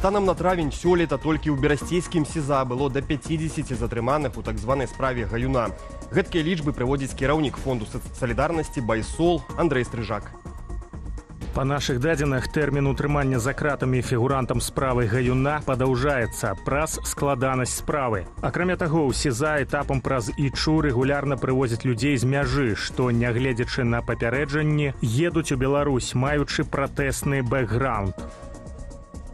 Станам на травень сёлета толькі ў берасцейскім СІЗА было да 50 затрыманых у так званай справе Гаюна. Гэткія лічбы прыводзіць кіраўнік фонду салідарнасці Байсол Андрэй Стрыжак. Па нашых дадзеных, тэрмін утрымання за кратамі фігурантам справы Гаюна падаўжаецца праз складанасць справы. Акрамя таго, ў СІЗА этапам праз ІЧУ рэгулярна прывозяць людзей з мяжы, што, нягледзячы на папярэджанні, едуць у Беларусь, маючы пратэсны бэкграунд.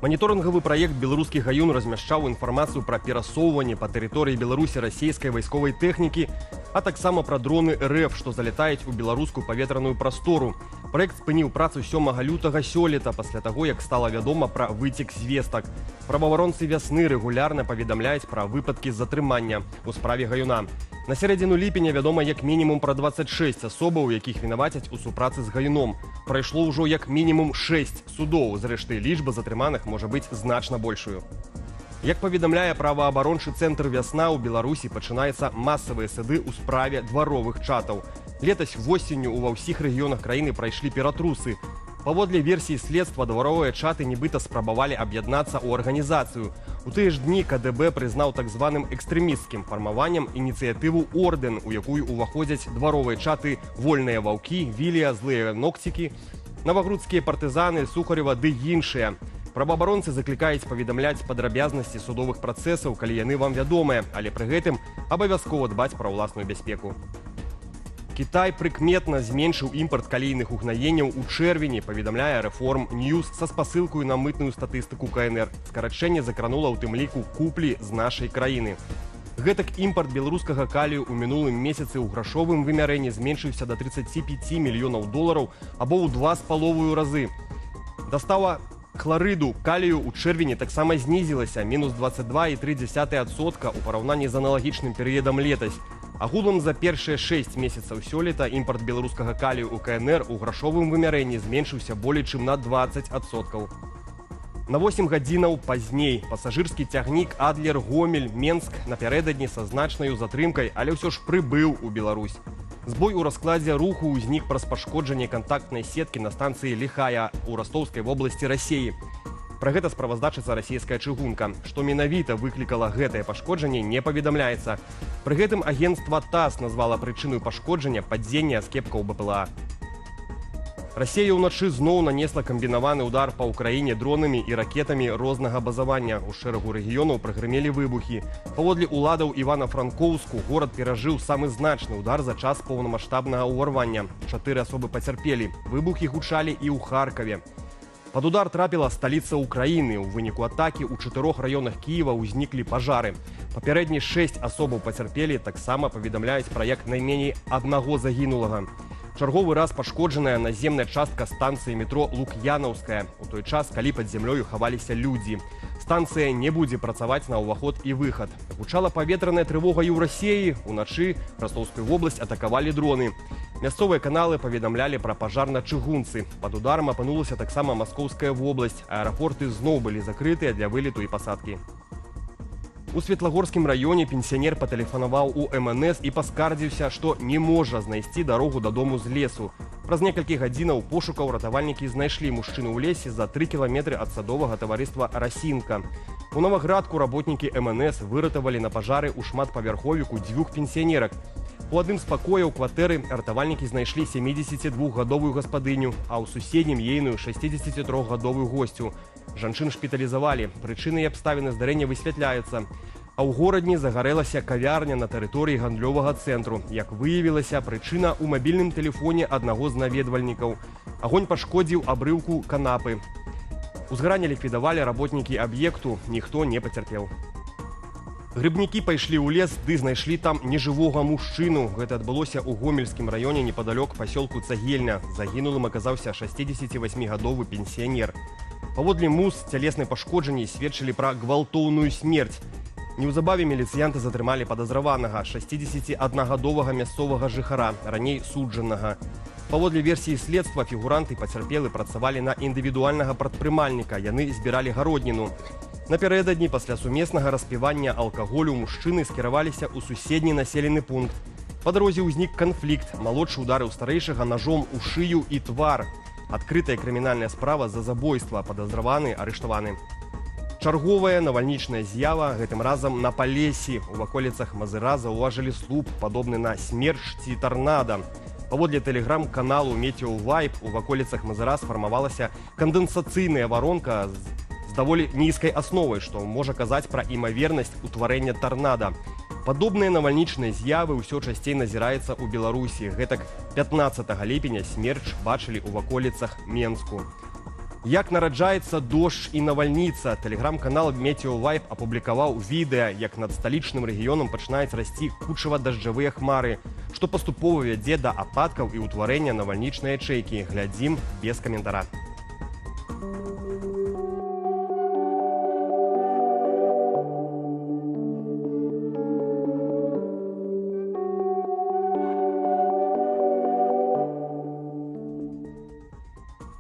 Маніторынгавы праект «Беларускі Гаюн» размяшчаў інфармацыю пра перасоўванне па тэрыторыі Беларусі расійскай вайсковай тэхнікі, а таксама пра дроны РФ, што залятаюць у беларускую паветраную прастору. Праект спыніў працу 7 лютага сёлета, пасля таго, як стала вядома пра выцек звестак. Праваабаронцы «Вясны» рэгулярна паведамляюць пра выпадкі затрымання ў справе Гаюна. На сярэдзіну ліпеня вядома як мінімум пра 26 асобаў, якіх вінавацяць у супрацы з Гаюном. Прайшло ўжо як мінімум 6 судоў, зрэшты лічба затрыманых можа быць значна большую. Як паведамляе праваабарончы цэнтр «Вясна», у Беларусі пачынаюцца масавыя суды ў справе дваровых чатаў. Летась восенню ва ўсіх рэгіёнах краіны прайшлі ператрусы. Паводле версіі следства, дваровыя чаты нібыта спрабавалі аб'яднацца ў арганізацыю. У тыя ж дні КДБ прызнаў так званым экстрэмісцкім фармаваннем ініцыятыву «Ордэн», у якую ўваходзяць дваровыя чаты «Вольныя ваўкі», «Вілія», «Злыя ногцікі», «Навагрудскія партызаны», «Сухарева» ды іншыя. Праваабаронцы заклікаюць паведамляць падрабязнасці судовых працэсаў, калі яны вам вядомыя, але пры гэтым абавязкова дбаць пра ўласную бяспеку. Кітай прыкметна зменшыў імпарт калійных угнаенняў у чэрвені, паведамляе Reform News са спасылкаю на мытную статыстыку КНР. Скарачэнне закранула ў тым ліку куплі з нашай краіны. Гэтак імпарт беларускага калію ў мінулым месяцы ў грашовым вымярэнні зменшыўся да 35 мільёнаў долараў або ў 2,5 разы. Дастава хларыду калію ў чэрвені таксама знізілася мінус 22,3% у параўнанні з аналагічным перыядам летась. Агулам за першыя 6 месяцаў сёлета імпарт беларускага калію ў КНР у грашовым вымярэнні зменшыўся болей чым на 20%. На 8 гадзінаў пазней пасажырскі цягнік Адлер-Гомель-Менск напярэдадні са значнаю затрымкай, але ўсё ж прыбыў у Беларусь. Збой у раскладзе руху ўзнік праз пашкоджанне кантактнай сеткі на станцыі Ліхая ў Ростаўскай вобласці Расіі. Пра гэта справаздачыцца расійская чыгунка. Што менавіта выклікала гэтае пашкоджанне, не паведамляецца. Пры гэтым агенцтва ТАСС назвала прычыну пашкоджання падзення аскепкаў БПЛА. Расія ўначы зноў нанесла камбінаваны ўдар па ўкраіне дронамі і ракетамі рознага базавання. У шэрагу рэгіёнаў прагрымелі выбухі. Паводле ўладаў Івана-Франкоўску горад перажыў самы значны ўдар за час поўнамаштабнага ўварвання. 4 асобы пацярпелі. Выбухі гучалі і ў Харкаве. Пад удар трапіла сталіца ўкраіны. У выніку атакі ў 4 раёнах Кіева ўзніклі пажары. Папярэдні 6 асобаў пацярпелі, таксама паведамляюць пра як найменей аднаго загінулага. Чарговы раз пашкоджаная наземная частка станцыі метро Лук'янаўская, у той час, калі пад зямлёю хаваліся людзі. Станцыя не будзе працаваць на ўваход і выхад. Гучала паветраная трывога і ў Расіі. Уначы Ростаўскую вобласць атакавалі дроны. Мясцовыя каналы паведамлялі пра пажар на чыгунцы. Пад ударам апынулася таксама Маскоўская вобласць. Аэрапорты зноў былі закрытыя для вылету і пасадкі. У Светлагорскім раёне пенсіянер патэлефанаваў у МНС і паскардзіўся, што не можа знайсці дарогу дадому з лесу. Праз некалькі гадзінаў пошукаў ратавальнікі знайшлі мужчыну ў лесе за 3 кіламетры ад садовага таварыства «Расінка». У Новаградку работнікі МНС выратавалі на пажары ў шматпавярховіку 2 пенсіянерак. У адным з пакояў кватэры ратавальнікі знайшлі 72-гадовую гаспадыню, а ў суседнім ейную 63-гадовую госцю. Жанчын шпіталізавалі. Прычыны і абставіны здарэння высвятляюцца. А ў горадні загарэлася кавярня на тэрыторыі гандлёвага цэнтру. Як выявілася, прычына ў мабільным тэлефоне аднаго з наведвальнікаў. Агонь пашкодзіў абрыўку канапы. Узгаранне ліквідавалі работнікі аб'екту, ніхто не пацярпеў. Грыбнікі пайшлі ў лес, ды знайшлі там нежывога мужчыну. Гэта адбылося ў Гомельскім раёне непадалёк пасёлку Цагельня. Загінулым аказаўся 68-гадовы пенсіянер. Паводле МУЗ, цялесныя пашкоджанні сведчылі пра гвалтоўную смерць. Неўзабаве міліцыянты затрымалі падазраванага 61-гадовага мясцовага жыхара, раней суджанага. Паводле версіі следства, фігуранты пацярпелы працавалі на індывідуальнага прадпрымальніка, яны збіралі гародніну. Напярэдадні пасля сумеснага распівання алкаголю мужчыны скіраваліся ў суседні населены пункт. Па дарозе ўзнік канфлікт, малодшы ударыў старэйшага ножом у шыю і твар. Адкрытая крымінальная справа за забойства, падазраваны арыштаваны. Чарговая навальнічная з'ява, гэтым разам на Палесі. У ваколіцах Мазыра заўважылі слуп, падобны на смерч ці тарнада. Паводле тэлеграм-каналу Метео Вайб у ваколіцах Мазыра сфармавалася кандэнсацыйная варонка з даволі нізкай асновай, што можа казаць пра імавернасць утварэння тарнада. Падобныя навальнічныя з'явы ўсё часцей назіраецца ў Беларусі. Гэтак 15 ліпеня смерч бачылі ў ваколіцах Менску. Як нараджаецца дождж і навальніца, тэлеграм-канал Метео Вайб апублікаваў відэа, як над сталічным рэгіёнам пачынаюць расці кучава-дажджавыя хмары, што паступова вядзе да ападкаў і ўтварэння навальнічнай ячэйкі. Глядзім без каментара.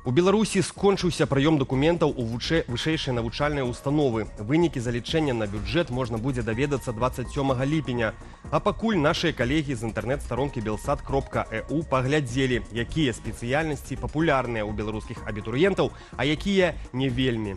У Беларусі скончыўся прыём дакументаў у вышэйшай навучальнай установы. Вынікі залічэння на бюджэт можна будзе даведацца 27 ліпеня. А пакуль нашыя калегі з інтэрнэт-старонкі Belsat.eu паглядзелі, якія спецыяльнасці папулярныя ў беларускіх абітурыентаў, а якія не вельмі.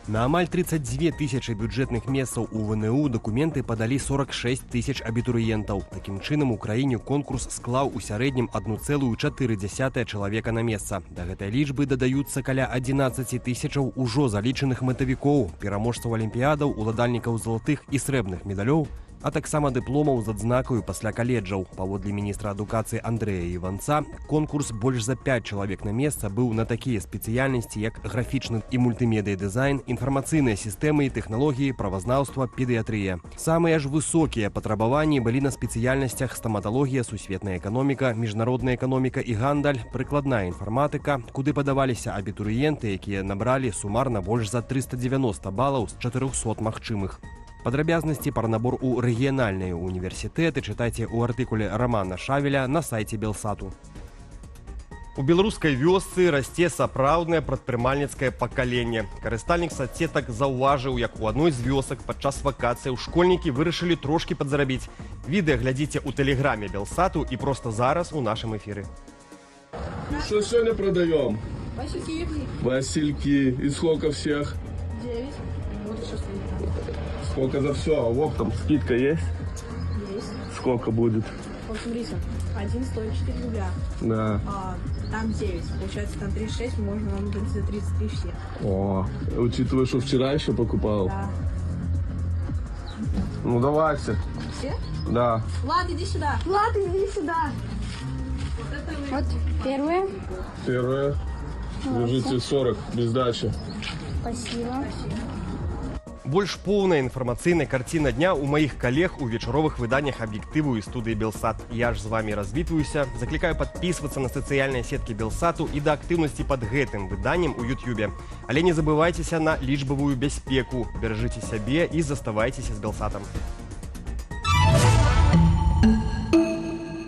На амаль 32 тысячы бюджэтных месцаў у ВНУ дакументы падалі 46 тысяч абітурыентаў. Такім чынам, у краіне конкурс склаў у сярэднім 1,4 чалавека на месца. Да гэтай лічбы дадаюцца каля 11 тысячаў ужо залічаных мэтавікоў, пераможцаў алімпіядаў, уладальнікаў залатых і срэбных медалёў, а таксама дыпломаў з адзнакаю пасля каледжаў. Паводле міністра адукацыі Андрэя Іванца, конкурс больш за 5 чалавек на месца быў на такія спецыяльнасці, як графічны і мультымедыя дызайн, інфармацыйныя сістэмы і тэхналогіі, правазнаўства, педыятрыя. Самыя ж высокія патрабаванні былі на спецыяльнасцях стаматалогія, сусветная эканоміка, міжнародная эканоміка і гандаль, прыкладная інфарматыка, куды падаваліся абітурыенты, якія набралі сумарна больш за 390 балаў з 400 магчымых. Падрабязнасці пра набор у рэгіянальныя універсітэты чытайце ў артыкуле Рамана Шавеля на сайце Белсату. У беларускай вёсцы расце сапраўднае прадпрымальніцкае пакаленне. Карыстальнік сацсетак заўважыў, як у адной з вёсак падчас вакацыяў школьнікі вырашылі трошкі падзарабіць. Відэа глядзіце ў тэлеграме Белсату і проста зараз у нашым эфіры. Что сегодня продаем? Васильки. Васильки. И сколько всех? 9. Вот еще стоит. Сколько за все? А вот там скидка есть? Есть. Сколько будет? Вот смотрите, один стоит 4 рубля. Да. Там 9. Получается, там 36, можно вам дать за 33 все. О, учитывая, что вчера еще покупал. Да. Ну давайте. Все? Да. Влад, иди сюда. Влад, иди сюда. Вот первые. Первое. Держите 40 без дачи. Спасибо. Больш поўная інфармацыйная карціна дня ў маіх калег у вечаровых выданнях аб'ектыву і студыі Белсат. Я ж з вамі развітваюся, заклікаю падпісвацца на сацыяльныя сеткі Белсату і да актыўнасці пад гэтым выданнем у Ютьюбе. Але не забывайцеся на лічбавую бяспеку, беражыце сябе і заставайцеся з Белсатам.